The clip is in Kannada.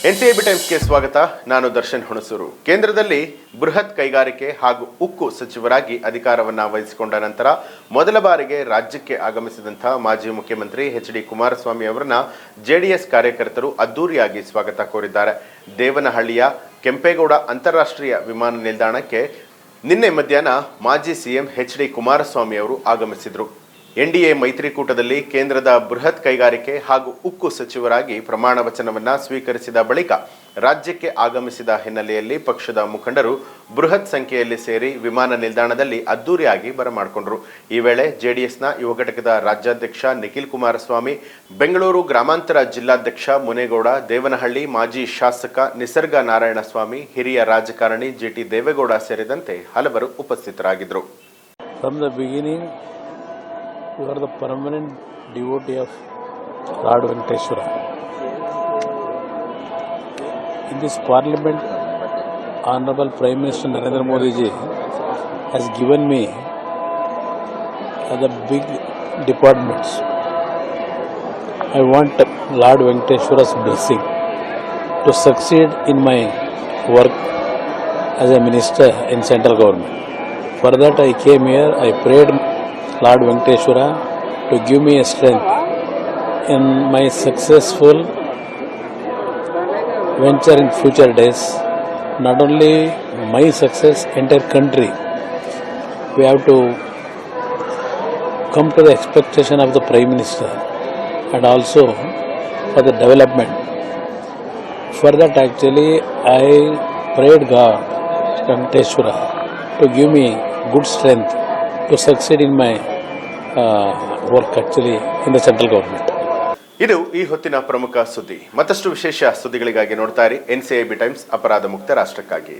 ಎನ್ಸಿಐಬಿ ಟೈಮ್ಸ್ಗೆ ಸ್ವಾಗತ. ನಾನು ದರ್ಶನ್ ಹುಣಸೂರು. ಕೇಂದ್ರದಲ್ಲಿ ಬೃಹತ್ ಕೈಗಾರಿಕೆ ಹಾಗೂ ಉಕ್ಕು ಸಚಿವರಾಗಿ ಅಧಿಕಾರವನ್ನು ವಹಿಸಿಕೊಂಡ ನಂತರ ಮೊದಲ ಬಾರಿಗೆ ರಾಜ್ಯಕ್ಕೆ ಆಗಮಿಸಿದಂತಹ ಮಾಜಿ ಮುಖ್ಯಮಂತ್ರಿ ಎಚ್.ಡಿ. ಕುಮಾರಸ್ವಾಮಿ ಅವರನ್ನ ಜೆಡಿಎಸ್ ಕಾರ್ಯಕರ್ತರು ಅದ್ದೂರಿಯಾಗಿ ಸ್ವಾಗತ ಕೋರಿದ್ದಾರೆ. ದೇವನಹಳ್ಳಿಯ ಕೆಂಪೇಗೌಡ ಅಂತಾರಾಷ್ಟ್ರೀಯ ವಿಮಾನ ನಿಲ್ದಾಣಕ್ಕೆ ನಿನ್ನೆ ಮಧ್ಯಾಹ್ನ ಮಾಜಿ ಸಿಎಂ ಎಚ್.ಡಿ. ಕುಮಾರಸ್ವಾಮಿ ಅವರು ಆಗಮಿಸಿದರು. ಎನ್ಡಿಎ ಮೈತ್ರಿಕೂಟದಲ್ಲಿ ಕೇಂದ್ರದ ಬೃಹತ್ ಕೈಗಾರಿಕೆ ಹಾಗೂ ಉಕ್ಕು ಸಚಿವರಾಗಿ ಪ್ರಮಾಣ ವಚನವನ್ನು ಸ್ವೀಕರಿಸಿದ ಬಳಿಕ ರಾಜ್ಯಕ್ಕೆ ಆಗಮಿಸಿದ ಹಿನ್ನೆಲೆಯಲ್ಲಿ ಪಕ್ಷದ ಮುಖಂಡರು ಬೃಹತ್ ಸಂಖ್ಯೆಯಲ್ಲಿ ಸೇರಿ ವಿಮಾನ ನಿಲ್ದಾಣದಲ್ಲಿ ಅದ್ದೂರಿಯಾಗಿ ಬರಮಾಡಿಕೊಂಡರು. ಈ ವೇಳೆ ಜೆಡಿಎಸ್ನ ಯುವ ಘಟಕದ ರಾಜ್ಯಾಧ್ಯಕ್ಷ ನಿಖಿಲ್ ಕುಮಾರಸ್ವಾಮಿ, ಬೆಂಗಳೂರು ಗ್ರಾಮಾಂತರ ಜಿಲ್ಲಾಧ್ಯಕ್ಷ ಮುನೇಗೌಡ, ದೇವನಹಳ್ಳಿ ಮಾಜಿ ಶಾಸಕ ನಿಸರ್ಗ ನಾರಾಯಣಸ್ವಾಮಿ, ಹಿರಿಯ ರಾಜಕಾರಣಿ ಜಿಟಿ ದೇವೇಗೌಡ ಸೇರಿದಂತೆ ಹಲವರು ಉಪಸ್ಥಿತರಾಗಿದ್ದರು. You are the permanent devotee of Lord Venkateshwara. In this parliament, Honorable Prime Minister Narendra Modi ji has given me the big departments. I want Lord Venkateshwara's blessing to succeed in my work as a minister in central government. For that I came here, I prayed Lord Venkateshwara to give me a strength in my successful venture in future days. Not only my success, entire country. We have to come to the expectation of the Prime Minister and also for the development. For that actually I prayed God, Venkateshwara, to give me good strength to succeed in my work actually in the central government. ಇದು ಈ ಹೊತ್ತಿನ ಪ್ರಮುಖ ಸುದ್ದಿ. ಮತ್ತಷ್ಟು ವಿಶೇಷ ಸುದ್ದಿಗಳಿಗಾಗಿ ನೋಡ್ತಾ ಇರಿ ಎನ್ಸಿಐಬಿ ಟೈಮ್ಸ್, ಅಪರಾಧ ಮುಕ್ತ ರಾಷ್ಟ್ರಕ್ಕಾಗಿ.